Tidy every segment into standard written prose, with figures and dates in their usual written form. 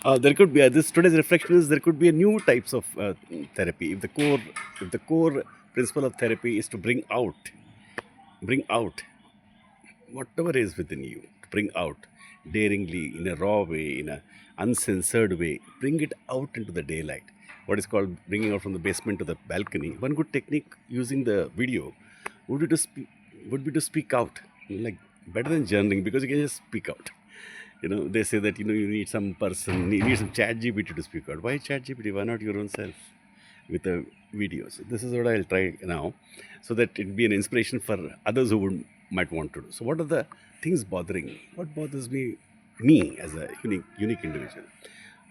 There could be this today's reflection is there could be a new types of therapy. If the core principle of therapy is to bring out whatever is within you, to bring out daringly in a raw way, in a uncensored way, bring it out into the daylight. What is called bringing out from the basement to the balcony. One good technique using the video would be to speak out, like better than journaling, because you can just speak out. They say that you need some person, you need some chat gpt to speak out. Why chat gpt? Why not your own self with the videos? This is what I'll try now, so that it be an inspiration for others who might want to do. So what are the things bothering me? What bothers me as a unique individual?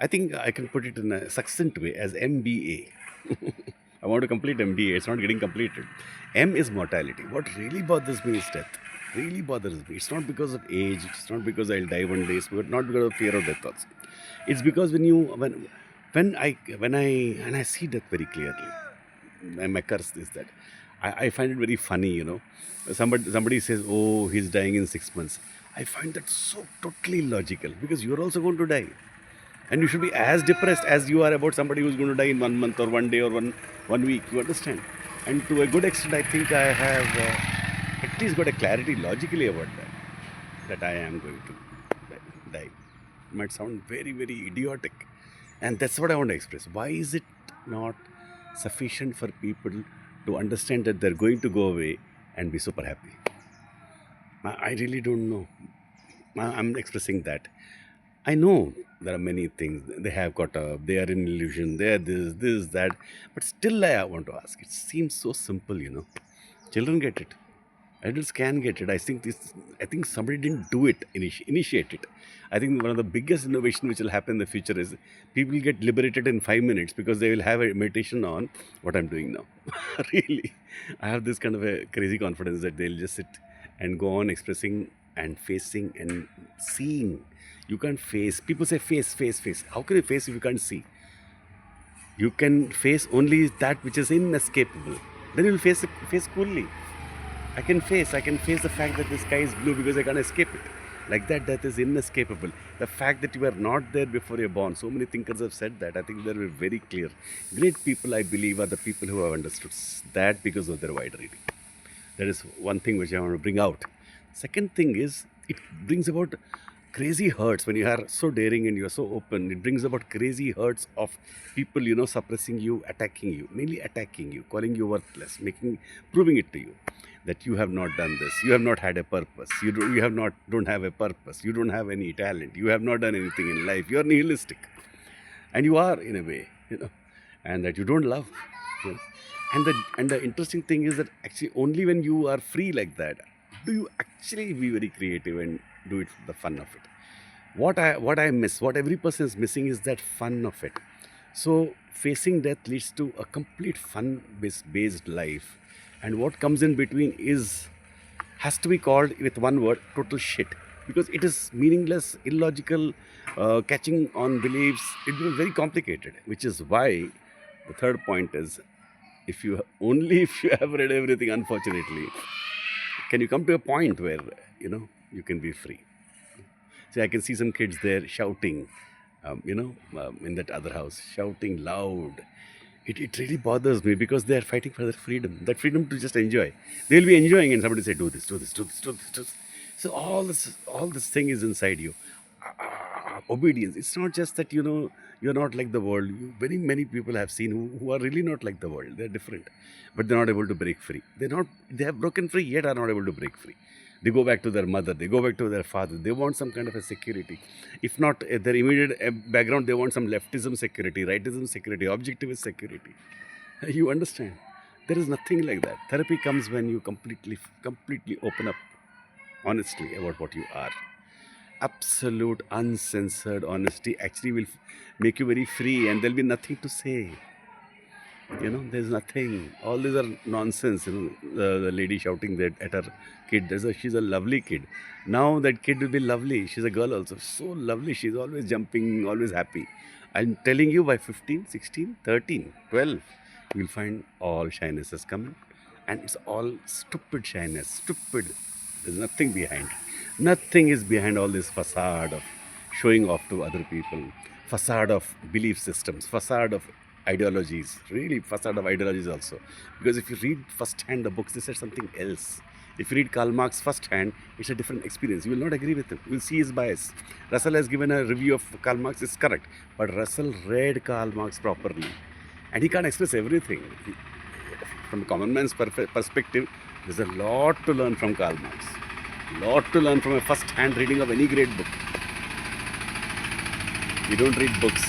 I think I can put it in a succinct way as MBA. I want to complete MBA. It's not getting completed. M is mortality. What really bothers me is death. Really bothers me. It's not because of age. It's not because I'll die one day. But not because of fear of death also. It's because when I see death very clearly, my curse is that I find it very funny. Somebody says, "Oh, he's dying in 6 months." I find that so totally illogical, because you're also going to die, and you should be as depressed as you are about somebody who's going to die in 1 month or one day or one week. You understand? And to a good extent, I think I have at least got a clarity logically about that I am going to die. It might sound very very idiotic, and that's what I want to express. Why is it not sufficient for people to understand that they're going to go away and be super happy? I really don't know. I'm expressing that. I know there are many things they have got up, they are in illusion, they are this, that, but still I want to ask. It seems so simple. Children get it, adults can get it. I think somebody didn't do it, initiate it. I think one of the biggest innovation which will happen in the future is people get liberated in 5 minutes because they will have a meditation on what I'm doing now. Really, I have this kind of a crazy confidence that they'll just sit and go on expressing and facing and seeing. You can't face. People say face, face, face. How can you face if you can't see? You can face only that which is inescapable. Then you'll face coolly. I can face the fact that the sky is blue because I can't escape it. Like that, death is inescapable. The fact that you are not there before you're born. So many thinkers have said that. I think they're very clear. Great people, I believe, are the people who have understood that because of their wide reading. That is one thing which I want to bring out. Second thing is, it brings about crazy hurts when you are so daring and you are so open. It brings about crazy hurts of people, suppressing you, attacking you, mainly attacking you, calling you worthless, proving it to you that you have not done this, you have not had a purpose, you don't have a purpose, you don't have any talent, you have not done anything in life, you are nihilistic, and you are in a way, and that you don't love. you know. And the interesting thing is that actually only when you are free like that do you actually be very creative and do it for the fun of it. What I miss, what every person is missing, is that fun of it. So facing death leads to a complete fun based life, and what comes in between is has to be called with one word: total shit, because it is meaningless, illogical, catching on beliefs. It becomes very complicated, which is why the third point is, if you have read everything, unfortunately, can you come to a point where you can be free. See, I can see some kids there shouting, in that other house, shouting loud. It really bothers me because they are fighting for their freedom, that freedom to just enjoy. They'll be enjoying, and somebody say, "Do this, do this, do this, do this, do this." So all this thing is inside you. Obedience. It's not just that you're not like the world. Very many people have seen who are really not like the world. They're different, but they're not able to break free. They have broken free yet are not able to break free. They go back to their mother, they go back to their father. They want some kind of a security. If not their immediate background, they want some leftism security, rightism security, objectivist security. You understand? There is nothing like that. Therapy comes when you completely open up honestly about what you are. Absolute uncensored honesty actually will make you very free, and there'll be nothing to say. There's nothing. All these are nonsense. The lady shouting that at her kid. She's a lovely kid. Now that kid will be lovely. She's a girl also. So lovely. She's always jumping, always happy. I'm telling you, by 15, 16, 13, 12, you'll find all shyness has come. And it's all stupid shyness. Stupid. There's nothing behind. Nothing is behind all this facade of showing off to other people. facade of belief systems, facade of ideologies, really facade of ideologies also. Because if you read firsthand the books, they said something else. If you read Karl Marx firsthand, it's a different experience. You will not agree with him. You will see his bias. Russell has given a review of Karl Marx, it's correct. But Russell read Karl Marx properly. And he can't express everything. From a common man's perspective, there's a lot to learn from Karl Marx. Lot to learn from a first-hand reading of any great book. We don't read books.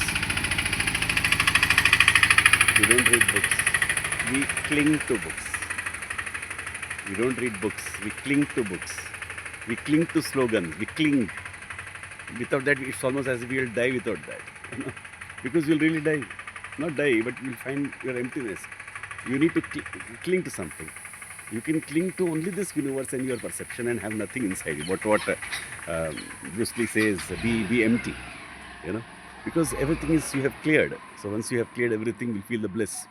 We don't read books. We cling to books. We don't read books. We cling to books. We cling to slogans. We cling. Without that, it's almost as if we'll die without that. Because you'll really die. Not die, but you'll find your emptiness. You need to cling to something. You can cling to only this universe and your perception and have nothing inside you. What Bruce Lee says, be empty. Because everything is you have cleared. So once you have cleared everything, you'll feel the bliss.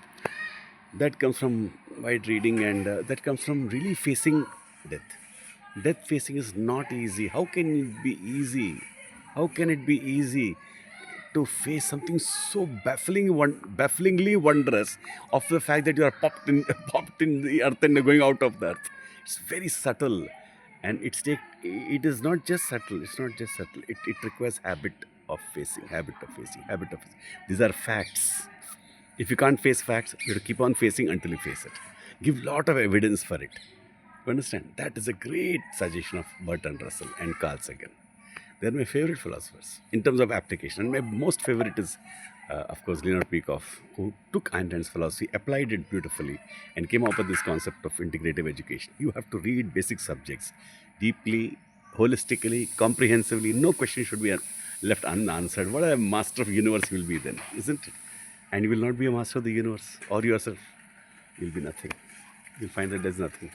That comes from wide reading, and that comes from really facing death. Death facing is not easy. How can it be easy? How can it be easy to face something so bafflingly wondrous of the fact that you are popped in the earth and going out of the earth? It's very subtle, and it is not just subtle. It's not just subtle. It requires habit of facing. These are facts. If you can't face facts, you have to keep on facing until you face it. Give lot of evidence for it. You understand? That is a great suggestion of Bertrand Russell and Carl Sagan. They are my favorite philosophers in terms of application. And my most favorite is, of course, Leonard Peikoff, who took Einstein's philosophy, applied it beautifully, and came up with this concept of integrative education. You have to read basic subjects deeply, holistically, comprehensively. No question should be left unanswered. What a master of the universe you will be then, isn't it? And you will not be a master of the universe or yourself. You'll be nothing. You'll find that there's nothing.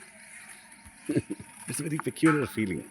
It's a very peculiar feeling.